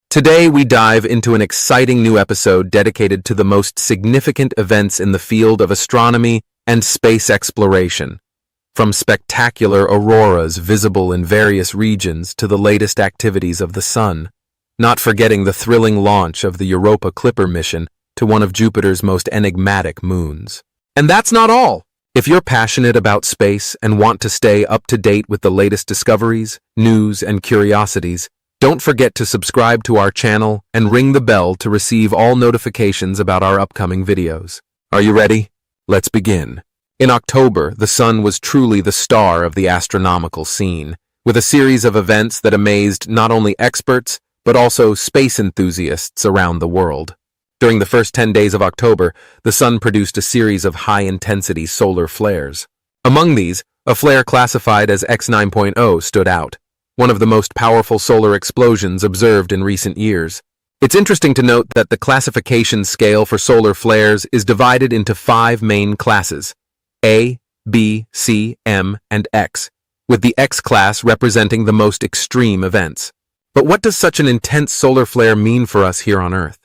Today, we dive into an exciting new episode dedicated to the most significant events in the field of astronomy and space exploration. From spectacular auroras visible in various regions to the latest activities of the Sun, not forgetting the thrilling launch of the Europa Clipper mission to one of Jupiter's most enigmatic moons. And that's not all! If you're passionate about space and want to stay up to date with the latest discoveries, news, and curiosities, don't forget to subscribe to our channel and ring the bell to receive all notifications about our upcoming videos. Are you ready? Let's begin. In October, the Sun was truly the star of the astronomical scene, with a series of events that amazed not only experts, but also space enthusiasts around the world. During the first 10 days of October, the Sun produced a series of high-intensity solar flares. Among these, a flare classified as X9.0 stood out, one of the most powerful solar explosions observed in recent years. It's interesting to note that the classification scale for solar flares is divided into 5 main classes: A, B, C, M, and X, with the X class representing the most extreme events. But what does such an intense solar flare mean for us here on Earth?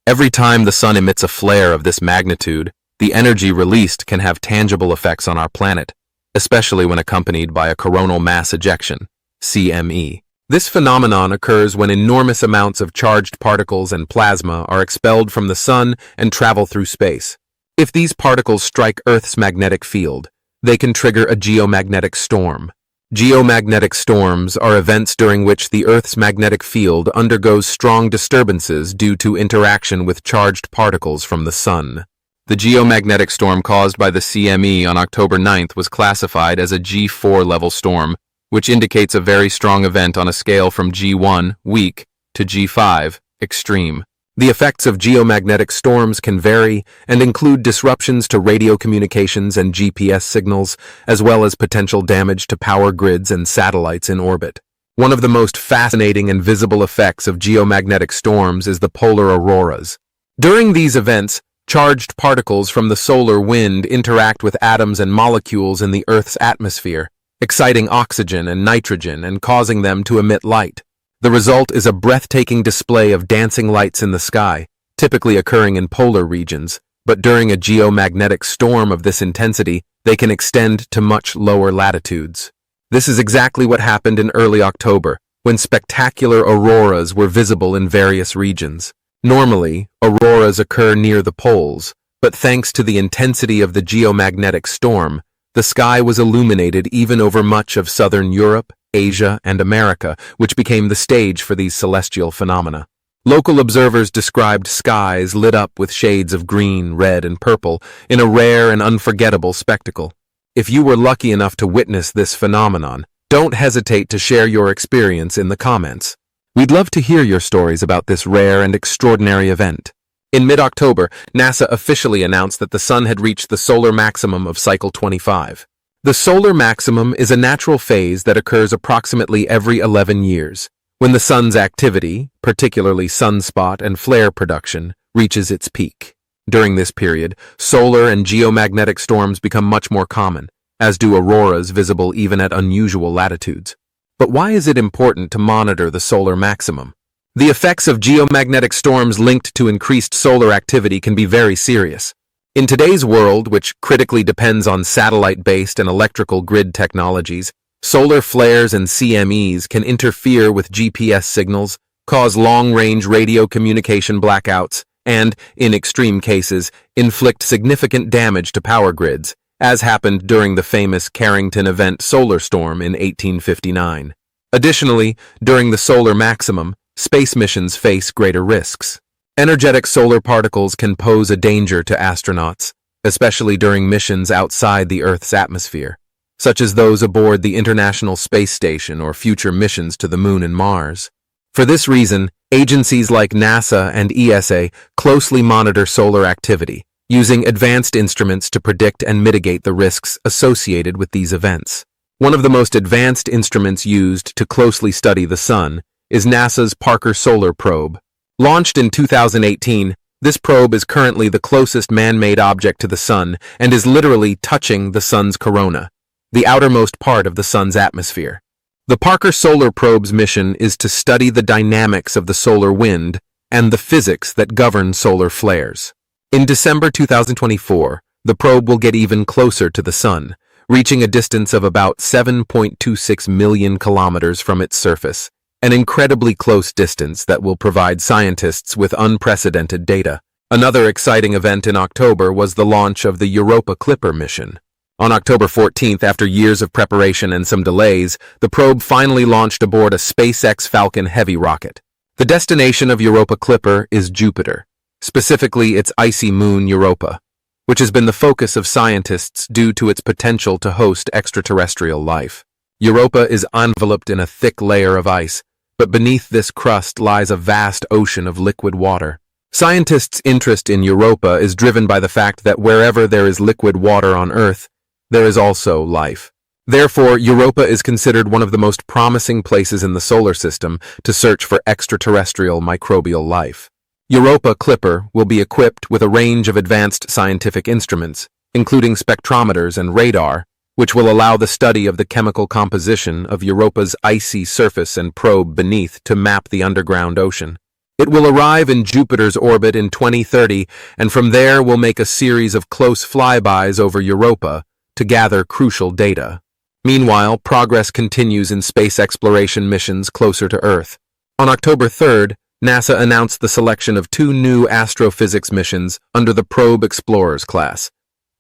Every time the Sun emits a flare of this magnitude, the energy released can have tangible effects on our planet, especially when accompanied by a coronal mass ejection, CME. This phenomenon occurs when enormous amounts of charged particles and plasma are expelled from the Sun and travel through space. If these particles strike Earth's magnetic field, they can trigger a geomagnetic storm. Geomagnetic storms are events during which the Earth's magnetic field undergoes strong disturbances due to interaction with charged particles from the Sun. The geomagnetic storm caused by the CME on October 9th was classified as a G4 level storm, which indicates a very strong event on a scale from G1, weak, to G5, extreme. The effects of geomagnetic storms can vary and include disruptions to radio communications and GPS signals, as well as potential damage to power grids and satellites in orbit. One of the most fascinating and visible effects of geomagnetic storms is the polar auroras. During these events, charged particles from the solar wind interact with atoms and molecules in the Earth's atmosphere, exciting oxygen and nitrogen and causing them to emit light. The result is a breathtaking display of dancing lights in the sky, typically occurring in polar regions, but during a geomagnetic storm of this intensity, they can extend to much lower latitudes. This is exactly what happened in early October, when spectacular auroras were visible in various regions. Normally, auroras occur near the poles, but thanks to the intensity of the geomagnetic storm, the sky was illuminated even over much of southern Europe, Asia, and America, which became the stage for these celestial phenomena. Local observers described skies lit up with shades of green, red, and purple in a rare and unforgettable spectacle. If you were lucky enough to witness this phenomenon, don't hesitate to share your experience in the comments. We'd love to hear your stories about this rare and extraordinary event. In mid-October, NASA officially announced that the Sun had reached the solar maximum of cycle 25. The solar maximum is a natural phase that occurs approximately every 11 years, when the Sun's activity, particularly sunspot and flare production, reaches its peak. During this period, solar and geomagnetic storms become much more common, as do auroras visible even at unusual latitudes. But why is it important to monitor the solar maximum? The effects of geomagnetic storms linked to increased solar activity can be very serious. In today's world, which critically depends on satellite-based and electrical grid technologies, solar flares and CMEs can interfere with GPS signals, cause long-range radio communication blackouts, and, in extreme cases, inflict significant damage to power grids, as happened during the famous Carrington Event solar storm in 1859. Additionally, during the solar maximum, space missions face greater risks. Energetic solar particles can pose a danger to astronauts, especially during missions outside the Earth's atmosphere, such as those aboard the International Space Station or future missions to the Moon and Mars. For this reason, agencies like NASA and ESA closely monitor solar activity, using advanced instruments to predict and mitigate the risks associated with these events. One of the most advanced instruments used to closely study the Sun is NASA's Parker Solar Probe. Launched in 2018, this probe is currently the closest man-made object to the Sun and is literally touching the Sun's corona, the outermost part of the Sun's atmosphere. The Parker Solar Probe's mission is to study the dynamics of the solar wind and the physics that govern solar flares. In December 2024, the probe will get even closer to the Sun, reaching a distance of about 7.26 million kilometers from its surface, an incredibly close distance that will provide scientists with unprecedented data. Another exciting event in October was the launch of the Europa Clipper mission. On October 14th, after years of preparation and some delays, the probe finally launched aboard a SpaceX Falcon Heavy rocket. The destination of Europa Clipper is Jupiter, specifically its icy moon Europa, which has been the focus of scientists due to its potential to host extraterrestrial life. Europa is enveloped in a thick layer of ice, but beneath this crust lies a vast ocean of liquid water. Scientists' interest in Europa is driven by the fact that wherever there is liquid water on Earth, there is also life. Therefore, Europa is considered one of the most promising places in the solar system to search for extraterrestrial microbial life. Europa Clipper will be equipped with a range of advanced scientific instruments, including spectrometers and radar, which will allow the study of the chemical composition of Europa's icy surface and probe beneath to map the underground ocean. It will arrive in Jupiter's orbit in 2030, and from there will make a series of close flybys over Europa to gather crucial data. Meanwhile, progress continues in space exploration missions closer to Earth. On October 3rd, NASA announced the selection of two new astrophysics missions under the Probe Explorers class,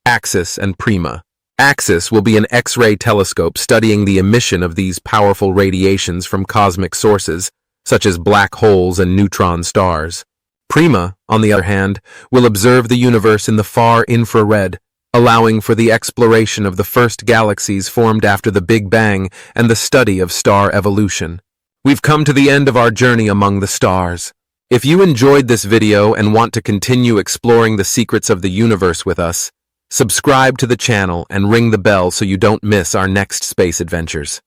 Axis and Prima. Axis will be an X-ray telescope studying the emission of these powerful radiations from cosmic sources, such as black holes and neutron stars. Prima, on the other hand, will observe the universe in the far infrared, allowing for the exploration of the first galaxies formed after the Big Bang and the study of star evolution. We've come to the end of our journey among the stars. If you enjoyed this video and want to continue exploring the secrets of the universe with us, subscribe to the channel and ring the bell so you don't miss our next space adventures.